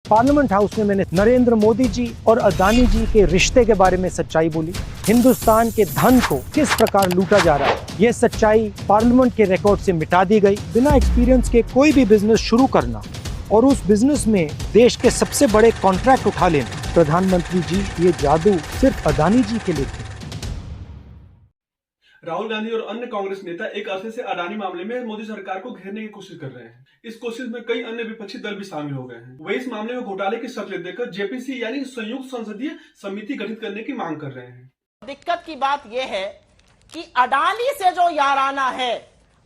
Parliament house में मैंने नरेंद्र मोदी जी और अदानी जी के रिश्ते के बारे में सच्चाई बोली। हिंदुस्तान के धन को किस प्रकार लूटा जा रहा है, यह सच्चाई पार्लियामेंट के रिकॉर्ड से मिटा दी गई। बिना एक्सपीरियंस के कोई भी बिजनेस शुरू करना और उस बिजनेस में देश के सबसे बड़े कॉन्ट्रैक्ट उठा लेना, प्रधानमंत्री जी ये जादू सिर्फ अदानी जी के लिए थे। राहुल गांधी और अन्य कांग्रेस नेता एक अरसे से अडानी मामले में मोदी सरकार को घेरने की कोशिश कर रहे हैं। इस कोशिश में कई अन्य विपक्षी दल भी शामिल हो गए हैं। वे इस मामले में घोटाले की शक्ल देकर जेपीसी यानी संयुक्त संसदीय समिति गठित करने की मांग कर रहे हैं। दिक्कत की बात यह है कि अडानी से जो याराना है,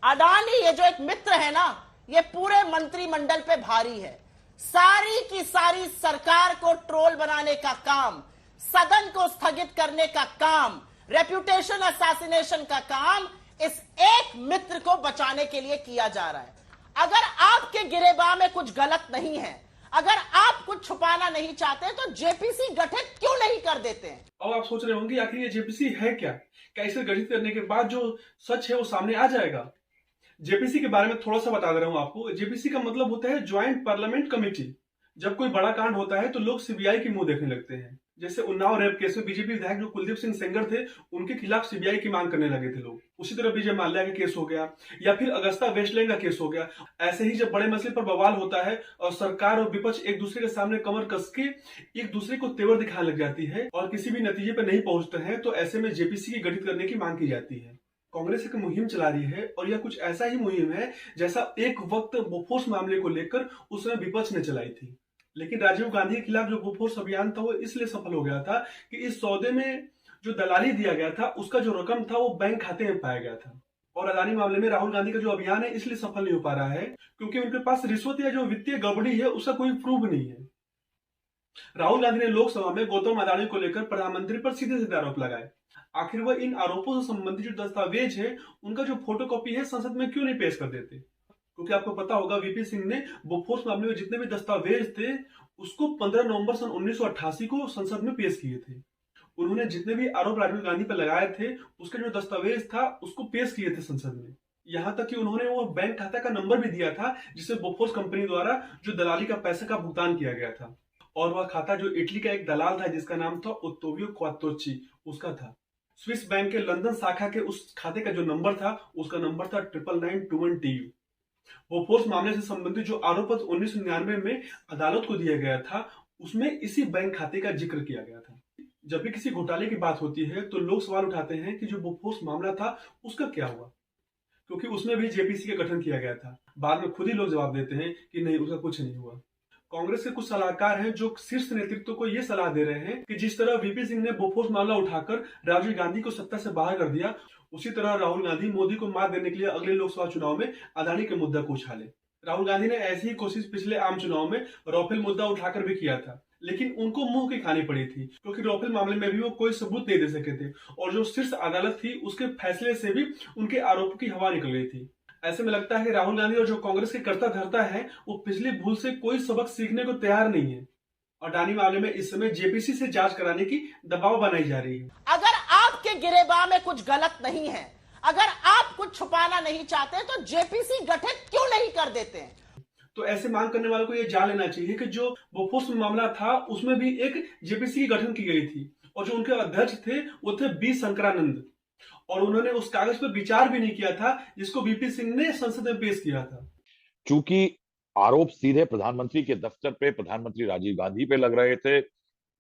अडानी ये जो एक मित्र है ना, ये पूरे मंत्रिमंडल पे भारी है। सारी की सारी सरकार को ट्रोल बनाने का काम, सदन को स्थगित करने का काम, रेप्यूटेशन असैसिनेशन का काम इस एक मित्र को बचाने के लिए किया जा रहा है। अगर आपके गिरेबान में कुछ गलत नहीं है, अगर आप कुछ छुपाना नहीं चाहते तो जेपीसी गठित क्यों नहीं कर देते हैं? अब आप सोच रहे होंगे आखिर ये जेपीसी है क्या? क्या इसे गठित करने के बाद जो सच है वो सामने आ जाएगा? जेपीसी के बारे में थोड़ा सा बता दे रहा हूं आपको। जेपीसी का मतलब होता है ज्वाइंट पार्लियामेंट कमेटी। जब कोई बड़ा कांड होता है तो लोग सीबीआई की मुंह देखने लगते हैं। जैसे उन्नाव रेप केस में बीजेपी विधायक जो कुलदीप सिंह सेंगर थे, उनके खिलाफ सीबीआई की मांग करने लगे थे लोग। उसी तरह विजय माल्या का केस हो गया, या फिर अगस्ता वेस्टलैंड का केस हो गया। ऐसे ही जब बड़े मसले पर बवाल होता है और सरकार और विपक्ष एक दूसरे के सामने कमर कस के एक दूसरे को तेवर दिखाने लग जाती है और किसी भी नतीजे पर नहीं पहुंचते हैं, तो ऐसे में जेपीसी की गठित करने की मांग की जाती है। कांग्रेस एक मुहिम चला रही है और यह कुछ ऐसा ही मुहिम है जैसा एक वक्त बोफोर्स मामले को लेकर उस समय विपक्ष ने चलाई थी। लेकिन राजीव गांधी के खिलाफ जो बोफोर्स अभियान था वो इसलिए सफल हो गया था कि इस सौदे में जो दलाली दिया गया था उसका जो रकम था वो बैंक खाते में पाया गया था। और अदानी मामले में राहुल गांधी का जो अभियान है इसलिए सफल नहीं हो पा रहा है क्योंकि उनके पास रिश्वत या जो वित्तीय गड़बड़ी है उसका कोई प्रूफ नहीं है। राहुल गांधी ने लोकसभा में गौतम अदानी को लेकर प्रधानमंत्री पर सीधे सीधे आरोप लगाए। आखिर वह इन आरोपों से संबंधित जो दस्तावेज है उनका जो फोटोकॉपी है संसद में क्यों नहीं पेश कर देते? क्योंकि आपको पता होगा वीपी सिंह ने बोफोर्स मामले में जितने भी दस्तावेज थे उसको 15 नवंबर सन 1988 को संसद में पेश किए थे। उन्होंने जितने भी आरोप राजीव गांधी पर लगाए थे उसका जो दस्तावेज था उसको पेश किए थे संसद में। यहां तक कि उन्होंने वो बैंक खाता का नंबर भी दिया था जिसे बोफोर्स कंपनी द्वारा जो दलाली का पैसा का भुगतान किया गया था। और वह खाता जो इटली का एक दलाल था जिसका नाम था ओत्तोवियो क्वात्रोची, उसका था। स्विस बैंक के लंदन शाखा के उस खाते का जो नंबर था उसका नंबर था 9991TU। बोफोर्स मामले से संबंधित जो आरोप पत्र 1999 में अदालत को दिया गया था उसमें इसी बैंक खाते का जिक्र किया गया था। जब भी किसी घोटाले की बात होती है तो लोग सवाल उठाते हैं कि जो बोफोर्स मामला था उसका क्या हुआ, क्योंकि उसमें भी जेपीसी का गठन किया गया था। बाद में खुद ही लोग जवाब देते हैं कि नहीं, उसका कुछ नहीं हुआ। कांग्रेस के कुछ सलाहकार हैं जो शीर्ष नेतृत्व को यह सलाह दे रहे हैं कि जिस तरह वीपी सिंह ने बोफोर्स मामला उठाकर राजीव गांधी को सत्ता से बाहर कर दिया, उसी तरह राहुल गांधी मोदी को मात देने के लिए अगले लोकसभा चुनाव में अदानी के मुद्दा को उछाले। राहुल गांधी ने ऐसी ही कोशिश पिछले आम चुनाव में राफेल मुद्दा उठाकर भी किया था, लेकिन उनको मुंह की खानी पड़ी थी क्योंकि राफेल मामले में भी वो कोई सबूत नहीं दे सके थे और जो शीर्ष अदालत थी उसके फैसले से भी उनके आरोपों की हवा निकल गई थी। ऐसे में लगता है कि राहुल गांधी और जो कांग्रेस के कर्ता धर्ता है वो पिछली भूल से कोई सबक सीखने को तैयार नहीं है। अडानी मामले में इस समय जेपीसी से जांच कराने की दबाव बनाई जा रही है। अगर आपके गिरेबान में कुछ गलत नहीं है, अगर आप कुछ छुपाना नहीं चाहते तो जेपीसी गठित क्यों नहीं कर देते हैं? तो ऐसे मांग करने वालों को यह जान लेना चाहिए कि जो बोफोर्स मामला था उसमें भी एक जेपीसी की गठन की गई थी और जो उनके अध्यक्ष थे वो थे बी शंकरानंद, और उन्होंने उस कागज पर विचार भी नहीं किया था जिसको वीपी सिंह ने संसद में पेश किया था। चूंकि आरोप सीधे प्रधानमंत्री के दफ्तर पे, प्रधानमंत्री राजीव गांधी पे लग रहे थे,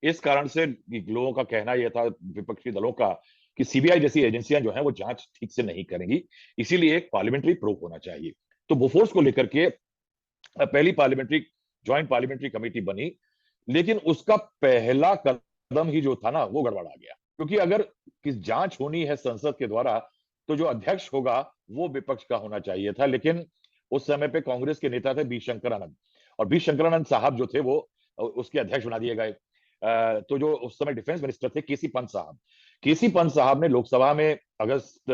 इस कारण से लोगों का कहना यह था, विपक्षी दलों का, कि सीबीआई जैसी एजेंसियां जो हैं वो जांच ठीक से नहीं करेंगी, इसीलिए एक पार्लियामेंट्री प्रोब होना चाहिए। तो बोफोर्स को लेकर के पहली ज्वाइंट पार्लियामेंट्री कमेटी बनी, लेकिन उसका पहला कदम ही जो था ना वो गड़बड़ा गया, क्योंकि अगर किस जांच होनी है संसद के द्वारा तो जो अध्यक्ष होगा वो विपक्ष का होना चाहिए था। लेकिन उस समय पे कांग्रेस के नेता थे बी शंकरानंद, और बी शंकरानंद साहब जो थे वो उसके अध्यक्ष बना दिए गए। तो जो उस समय डिफेंस मिनिस्टर थे केसी पंत साहब ने लोकसभा में अगस्त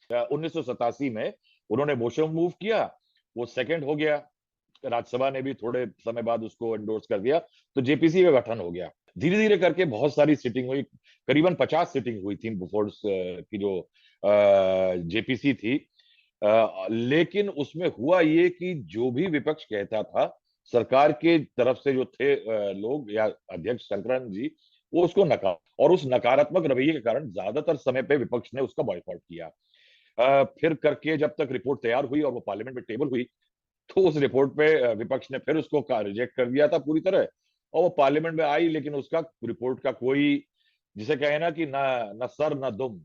1987 में उन्होंने मोशन मूव किया, वो सेकंड हो गया। राज्यसभा ने भी थोड़े समय बाद उसको एंडोर्स कर दिया, तो जेपीसी का गठन हो गया। धीरे धीरे करके बहुत सारी सिटिंग हुई, करीबन 50 सिटिंग हुई थी बोफोर्स की जो जेपीसी थी। लेकिन उसमें हुआ ये कि जो भी विपक्ष कहता था सरकार के तरफ से जो थे लोग या अध्यक्ष शंकरन जी, वो उसको नकार, और उस नकारात्मक रवैये के कारण ज्यादातर समय पे विपक्ष ने उसका बॉयकॉट किया। फिर करके जब तक रिपोर्ट तैयार हुई और वो पार्लियामेंट में टेबल हुई, तो उस रिपोर्ट पे विपक्ष ने फिर उसको रिजेक्ट कर दिया था पूरी तरह, और वो पार्लियामेंट में आई, लेकिन उसका रिपोर्ट का कोई, जिसे कहे ना कि ना सर ना दुम,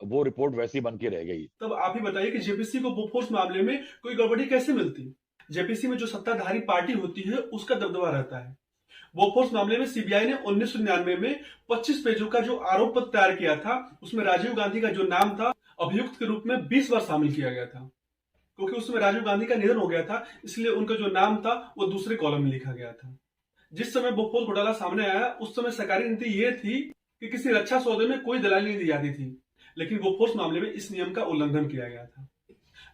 वो रिपोर्ट वैसी बन के रह गई। तब आप ही बताइए कि जेपीसी को बोफोर्स मामले में कोई गड़बड़ी कैसे मिलती? जेपीसी में जो सत्ताधारी पार्टी होती है उसका दबदबा रहता है। बोफोर्स मामले में सीबीआई ने 1999 में 25 पेजों का जो आरोप पत्र तैयार किया था, उसमें राजीव गांधी का जो नाम था अभियुक्त के रूप में 20 बार शामिल किया गया था। क्योंकि उसमें राजीव गांधी का निधन हो गया था, इसलिए उनका जो नाम था वो दूसरे कॉलम में लिखा गया था। जिस समय बोफोर्स घोटाला सामने आया, उस समय सरकारी नीति ये थी कि किसी रक्षा सौदे में कोई दलाली नहीं दी जाती थी, लेकिन बोफोर्स मामले में इस नियम का उल्लंघन किया गया था।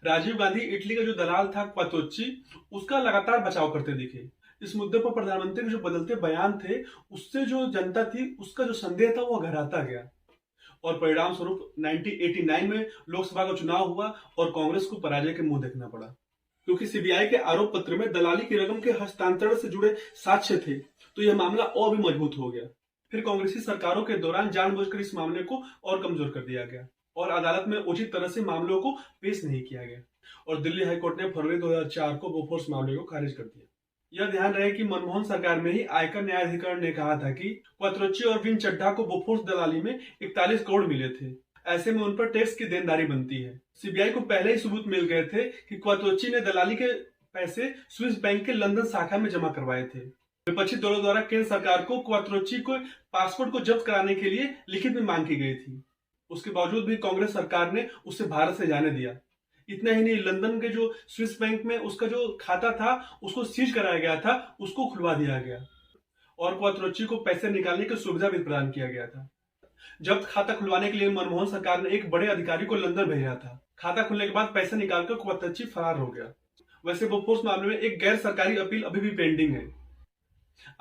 राजीव गांधी इटली का जो दलाल था क्वात्रोच्ची, उसका लगातार बचाव करते दिखे। इस मुद्दे पर प्रधानमंत्री के जो बदलते बयान थे, उससे जो जनता थी उसका जो संदेह था वो गहराता गया, और परिणाम स्वरूप 1989 में लोकसभा का चुनाव हुआ और कांग्रेस को पराजय के मुंह देखना पड़ा। क्योंकि सीबीआई के आरोप पत्र में दलाली की रकम के हस्तांतरण से जुड़े साक्ष्य थे, तो यह मामला और भी मजबूत हो गया। फिर कांग्रेसी सरकारों के दौरान जानबूझकर इस मामले को और कमजोर कर दिया गया और अदालत में उचित तरह से मामलों को पेश नहीं किया गया, और दिल्ली हाईकोर्ट ने फरवरी 2004 को बोफोर्स मामले को खारिज कर दिया। यह ध्यान रहे कि मनमोहन सरकार में ही आयकर न्यायाधिकरण ने कहा था कि क्वात्रोच्ची और विन चड्ढा को बोफोर्स दलाली में 41 करोड़ मिले थे, ऐसे में उन पर टैक्स की देनदारी बनती है। सीबीआई को पहले ही सबूत मिल गए थे कि क्वात्रोच्ची ने दलाली के पैसे स्विस बैंक के लंदन शाखा में जमा करवाए थे। विपक्षी दलों द्वारा केंद्र सरकार को क्वात्रोच्ची को पासपोर्ट को जब्त कराने के लिए लिखित में मांग की गई थी। उसके बावजूद भी कांग्रेस सरकार ने उसे भारत से जाने दिया। इतना ही नहीं, लंदन के जो स्विस बैंक में उसका जो खाता था उसको सीज कराया गया था, उसको खुलवा दिया गया, और क्वात्रोच्ची को पैसे निकालने की सुविधा भी प्रदान किया गया था। जब्त खाता खुलवाने के लिए मनमोहन सरकार ने एक बड़े अधिकारी को लंदन भेजा था। खाता खुलने के बाद पैसे निकालकर क्वात्रोच्ची फरार हो गया। वैसे बोफोर्स मामले में एक गैर सरकारी अपील अभी भी पेंडिंग है।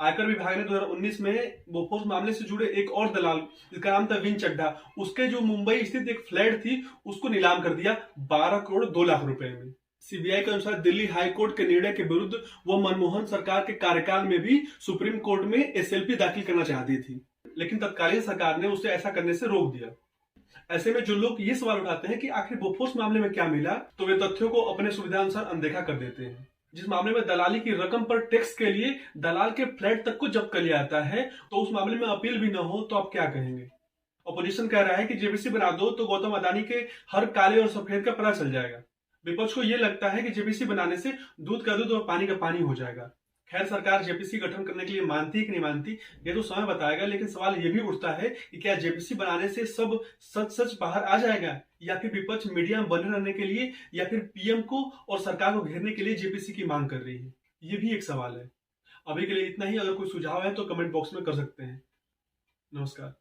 आयकर विभाग ने 2019 में बोफोर्स मामले से जुड़े एक और दलाल, जिसका नाम था विन चड्ढा, उसके जो मुंबई स्थित एक फ्लैट थी उसको नीलाम कर दिया 12 करोड़ 2 लाख रुपए में। सीबीआई के अनुसार दिल्ली हाई कोर्ट के निर्णय के विरुद्ध वो मनमोहन सरकार के कार्यकाल में भी सुप्रीम कोर्ट में एसएलपी दाखिल करना चाहती थी, लेकिन तत्कालीन सरकार ने उसे ऐसा करने से रोक दिया। ऐसे में जो लोग ये सवाल उठाते हैं कि आखिर बोफोर्स मामले में क्या मिला, तो वे तथ्यों को अपने सुविधा अनुसार अनदेखा कर देते हैं। जिस मामले में दलाली की रकम पर टैक्स के लिए दलाल के फ्लैट तक को जब्त कर लिया जाता है, तो उस मामले में अपील भी न हो तो आप क्या कहेंगे? अपोजिशन कह रहा है कि जेपीसी बना दो तो गौतम अदानी के हर काले और सफेद का पता चल जाएगा। विपक्ष को यह लगता है कि जेपीसी बनाने से दूध का दूध और पानी का पानी हो जाएगा। खैर, सरकार जेपीसी गठन करने के लिए मानती है कि नहीं मानती, ये तो समय बताएगा, लेकिन सवाल ये भी उठता है कि क्या जेपीसी बनाने से सब सच बाहर आ जाएगा, या फिर विपक्ष मीडिया में बने रहने के लिए या फिर पीएम को और सरकार को घेरने के लिए जेपीसी की मांग कर रही है? ये भी एक सवाल है। अभी के लिए इतना ही। अगर कोई सुझाव है तो कमेंट बॉक्स में कर सकते हैं। नमस्कार।